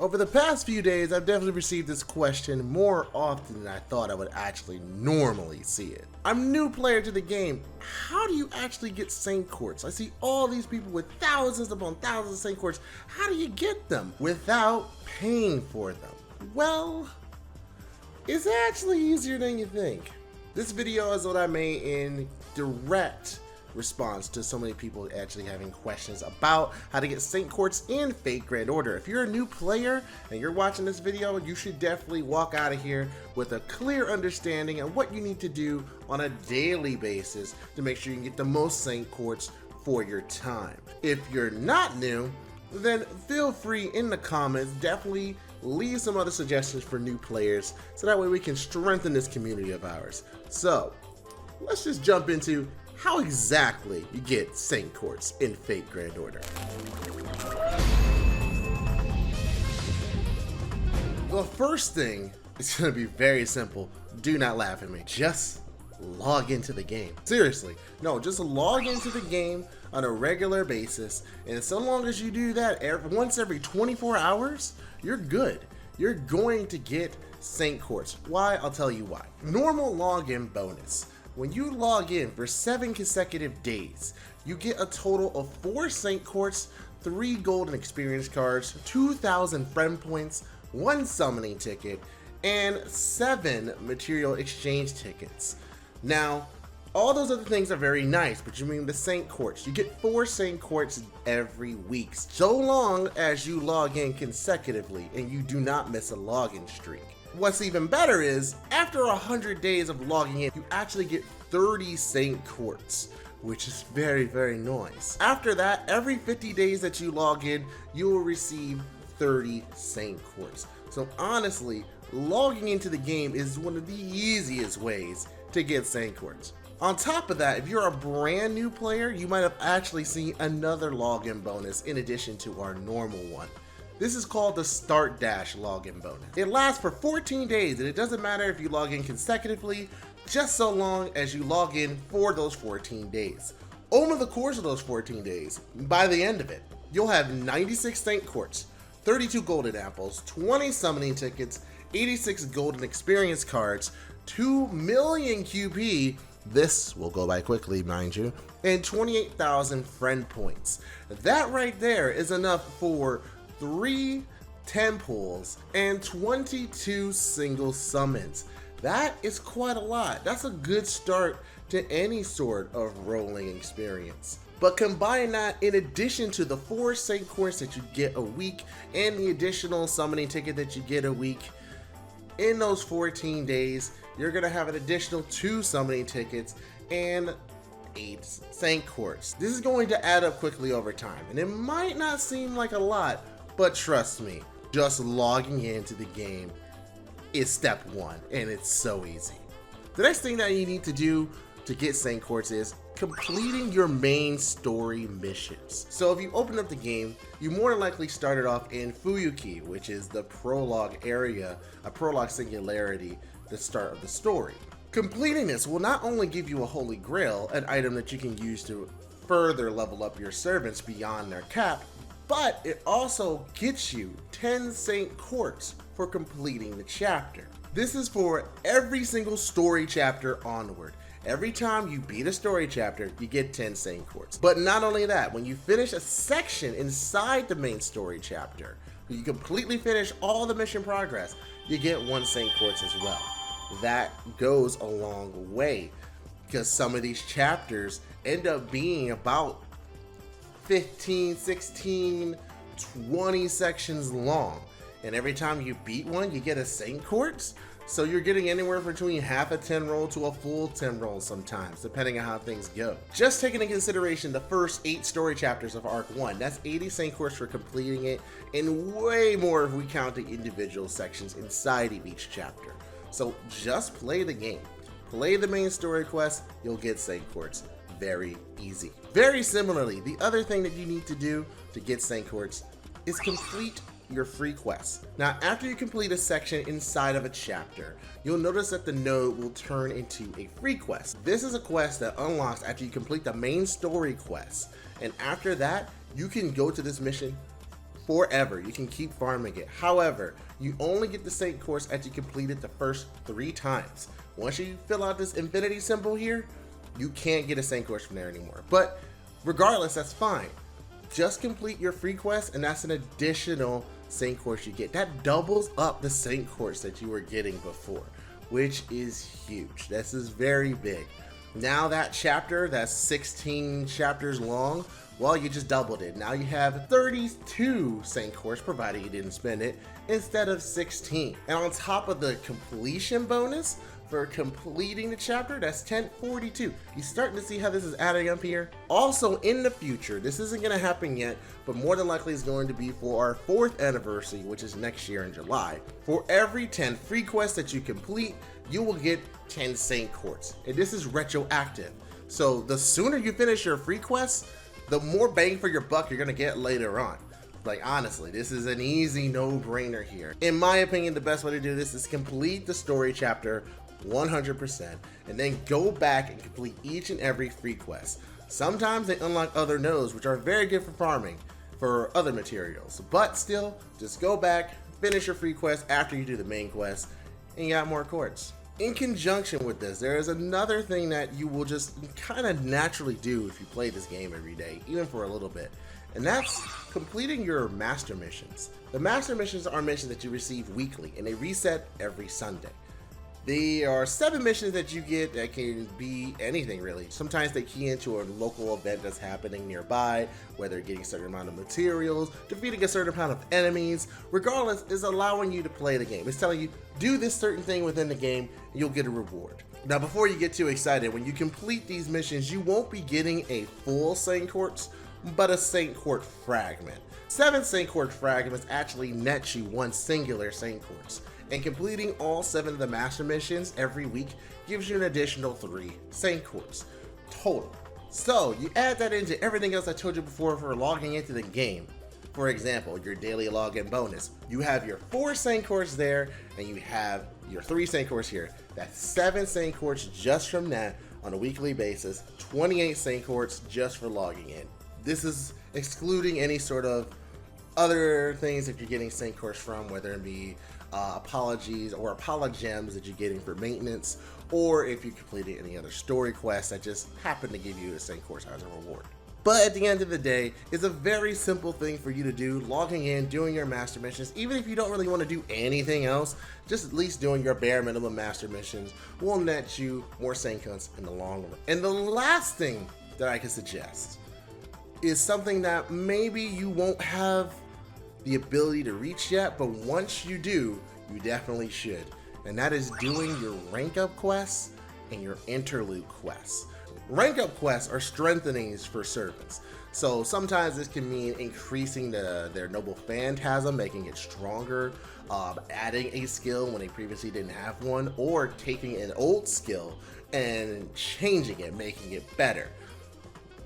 Over the past few days, I've definitely received this question more often than I thought I would actually normally see it. I'm a new player to the game. How do you actually get Saint Quartz? I see all these people with thousands upon thousands of Saint Quartz. How do you get them without paying for them? Well, it's actually easier than you think. This video is what I made in direct response to so many people actually having questions about how to get Saint Quartz in Fate Grand Order. If you're a new player and you're watching this video, you should definitely walk out of here with a clear understanding of what you need to do on a daily basis to make sure you can get the most Saint Quartz for your time. If you're not new, then feel free in the comments, definitely leave some other suggestions for new players so that way we can strengthen this community of ours. So let's just jump into how exactly you get Saint Quartz in Fate Grand Order. The first thing is going to be very simple. Do not laugh at me. Just log into the game. Seriously. No, just log into the game on a regular basis, and so long as you do that once every 24 hours, you're good. You're going to get Saint Quartz. Why? I'll tell you why. Normal login bonus. When you log in for 7 consecutive days, you get a total of 4 Saint Quartz, 3 golden experience cards, 2,000 friend points, 1 summoning ticket, and 7 material exchange tickets. Now, all those other things are very nice, but you mean the Saint Quartz. You get 4 Saint Quartz every week, so long as you log in consecutively and you do not miss a login streak. What's even better is, after 100 days of logging in, you actually get 30 Saint Quartz, which is very, very nice. After that, every 50 days that you log in, you will receive 30 Saint Quartz. So honestly, logging into the game is one of the easiest ways to get Saint Quartz. On top of that, if you're a brand new player, you might have actually seen another login bonus in addition to our normal one. This is called the Start Dash login bonus. It lasts for 14 days, and it doesn't matter if you log in consecutively, just so long as you log in for those 14 days. Over the course of those 14 days, by the end of it, you'll have 96 Saint Quartz, 32 golden apples, 20 summoning tickets, 86 golden experience cards, 2 million QP, this will go by quickly, mind you, and 28,000 friend points. That right there is enough for 3 temples and 22 single summons. That is quite a lot. That's a good start to any sort of rolling experience. But combine that in addition to the 4 Saint Quartz that you get a week and the additional summoning ticket that you get a week, in those 14 days, you're going to have an additional 2 summoning tickets and 8 Saint Quartz. This is going to add up quickly over time, and it might not seem like a lot, but trust me, just logging into the game is step 1, and it's so easy. The next thing that you need to do to get Saint Quartz is completing your main story missions. So if you open up the game, you more than likely started off in Fuyuki, which is the prologue area, a prologue singularity, the start of the story. Completing this will not only give you a holy grail, an item that you can use to further level up your servants beyond their cap, but it also gets you 10 Saint Quartz for completing the chapter. This is for every single story chapter onward. Every time you beat a story chapter, you get 10 Saint Quartz. But not only that, when you finish a section inside the main story chapter, you completely finish all the mission progress, you get 1 Saint Quartz as well. That goes a long way, because some of these chapters end up being about 15, 16, 20 sections long. And every time you beat one, you get a Saint Quartz. So you're getting anywhere between half a 10 roll to a full 10 roll sometimes, depending on how things go. Just taking into consideration the first 8 story chapters of Arc 1, that's 80 Saint Quartz for completing it, and way more if we count the individual sections inside of each chapter. So just play the game. Play the main story quest, you'll get Saint Quartz. Very easy. Very similarly, the other thing that you need to do to get Saint Quartz is complete your free quests. Now, after you complete a section inside of a chapter, you'll notice that the node will turn into a free quest. This is a quest that unlocks after you complete the main story quest, and after that, you can go to this mission forever. You can keep farming it. However, you only get the Saint Quartz after you complete it the first 3 times. Once you fill out this infinity symbol here, you can't get a Saint Quartz from there anymore. But regardless, that's fine. Just complete your free quest, and that's an additional Saint Quartz you get. That doubles up the Saint Quartz that you were getting before, which is huge. This is very big. Now that chapter, that's 16 chapters long, well, you just doubled it. Now you have 32 Saint Quartz, provided you didn't spend it, instead of 16. And on top of the completion bonus for completing the chapter, that's 1042. You starting to see how this is adding up here? Also, in the future, this isn't going to happen yet, but more than likely it's going to be for our 4th anniversary, which is next year in July. For every 10 free quests that you complete, you will get 10 Saint Quartz. And this is retroactive. So the sooner you finish your free quests, the more bang for your buck you're gonna get later on. Like, honestly, this is an easy no-brainer here. In my opinion, the best way to do this is complete the story chapter 100% and then go back and complete each and every free quest. Sometimes they unlock other nodes, which are very good for farming for other materials, but still, just go back, finish your free quest after you do the main quest, and you got more quartz. In conjunction with this, there is another thing that you will just kind of naturally do if you play this game every day, even for a little bit, and that's completing your master missions. The master missions are missions that you receive weekly, and they reset every Sunday. There are 7 missions that you get that can be anything really. Sometimes they key into a local event that's happening nearby, whether getting a certain amount of materials, defeating a certain amount of enemies. Regardless, it's allowing you to play the game. It's telling you, do this certain thing within the game, and you'll get a reward. Now, before you get too excited, when you complete these missions, you won't be getting a full Saint Quartz, but a Saint Quartz fragment. 7 Saint Quartz fragments actually net you 1 singular Saint Quartz. And completing all 7 of the master missions every week gives you an additional 3 Saint Quartz total. So you add that into everything else I told you before for logging into the game. For example, your daily login bonus. You have your 4 Saint Quartz there, and you have your 3 Saint Quartz here. That's 7 Saint Quartz just from that on a weekly basis, 28 Saint Quartz just for logging in. This is excluding any sort of other things that you're getting Saint Quartz from, whether it be apologies or apologems that you're getting for maintenance, or if you completed any other story quests that just happen to give you a Saint Quartz as a reward. But at the end of the day, it's a very simple thing for you to do, logging in, doing your master missions. Even if you don't really want to do anything else, just at least doing your bare minimum master missions will net you more Saint Quartz in the long run. And the last thing that I can suggest is something that maybe you won't have the ability to reach yet, but once you do, you definitely should. And that is doing your rank up quests and your interlude quests. Rank up quests are strengthenings for servants. So sometimes this can mean increasing their noble phantasm, making it stronger, adding a skill when they previously didn't have one, or taking an old skill and changing it, making it better.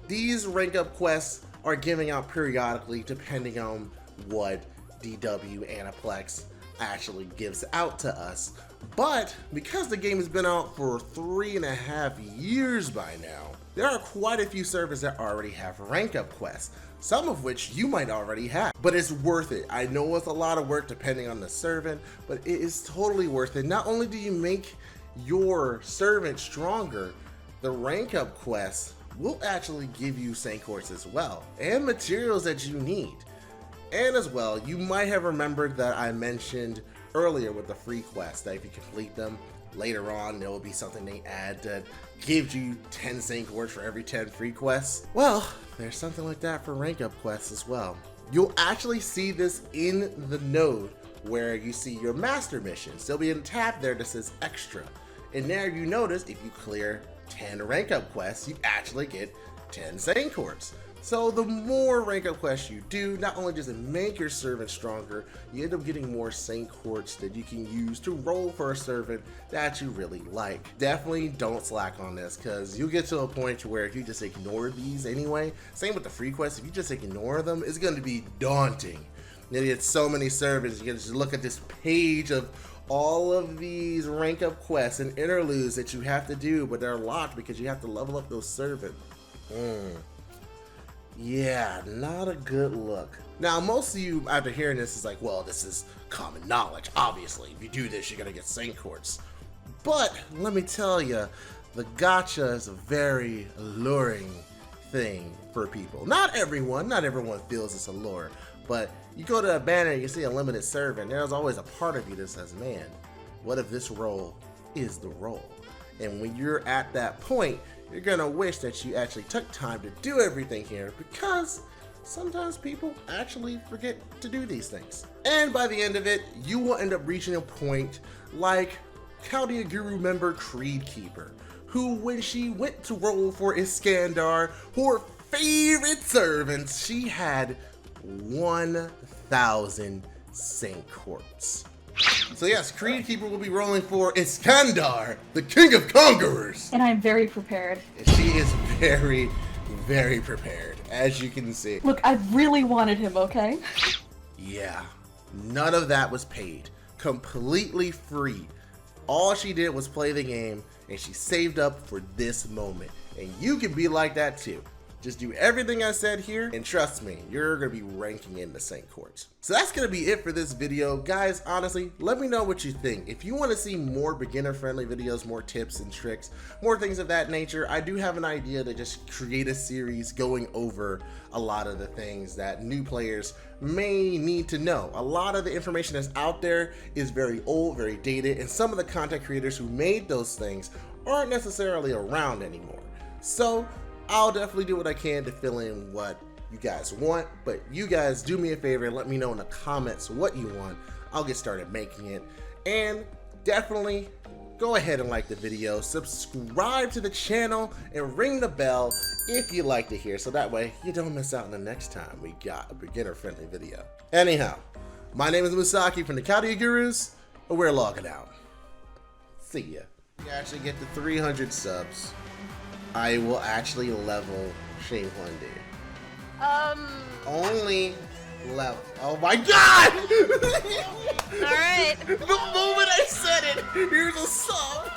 These rank up quests are giving out periodically depending on what DW Aniplex actually gives out to us. But because the game has been out for 3.5 years by now, there are quite a few servers that already have rank up quests, some of which you might already have. But it's worth it. I know it's a lot of work depending on the servant, but it is totally worth it. Not only do you make your servant stronger, the rank up quests will actually give you Saint Quartz as well, and materials that you need. And as well, you might have remembered that I mentioned earlier with the free quests that if you complete them later on, there will be something they add that gives you 10 Saint Quartz for every 10 free quests. Well, there's something like that for rank up quests as well. You'll actually see this in the node where you see your master missions. There'll be a tab there that says extra. And there you notice if you clear 10 rank up quests, you actually get 10 Saint Quartz. So the more rank up quests you do, not only does it make your servant stronger, you end up getting more Saint Quartz that you can use to roll for a servant that you really like. Definitely don't slack on this, because you'll get to a point where if you just ignore these anyway, same with the free quests, if you just ignore them, it's going to be daunting. You get so many servants, you can just look at this page of all of these rank up quests and interludes that you have to do, but they're locked because you have to level up those servants. Yeah, not a good look. Now, most of you, after hearing this, is like, well, this is common knowledge. Obviously, if you do this, you're gonna get Saint Quartz. But let me tell you, the gacha is a very alluring thing for people. Not everyone feels it's allure, but you go to a banner and you see a limited server, and there's always a part of you that says, man, what if this role is the role? And when you're at that point, you're gonna wish that you actually took time to do everything here, because sometimes people actually forget to do these things. And by the end of it, you will end up reaching a point like Chaldea Guru member Creed Keeper, who, when she went to roll for Iskandar, her favorite servants, she had 1,000 Saint Quartz. So yes, Creed Keeper will be rolling for Iskandar, the King of Conquerors. And I'm very prepared. She is very, very prepared, as you can see. Look, I really wanted him, okay? Yeah, none of that was paid. Completely free. All she did was play the game, and she saved up for this moment. And you can be like that too. Just do everything I said here, and trust me, you're gonna be ranking in the Saint Quartz. So that's gonna be it for this video. Guys, honestly, let me know what you think. If you wanna see more beginner-friendly videos, more tips and tricks, more things of that nature, I do have an idea to just create a series going over a lot of the things that new players may need to know. A lot of the information that's out there is very old, very dated, and some of the content creators who made those things aren't necessarily around anymore. So I'll definitely do what I can to fill in what you guys want, but you guys do me a favor and let me know in the comments what you want. I'll get started making it, and definitely go ahead and like the video, subscribe to the channel, and ring the bell if you like to hear, so that way you don't miss out on the next time we got a beginner-friendly video. Anyhow, my name is Musaki from the Chaldea Gurus, and we're logging out. See ya. You actually get to 300 subs. I will actually level Shane Hyundai. Only level. Oh my god! Alright. The moment I said it, here's a sub.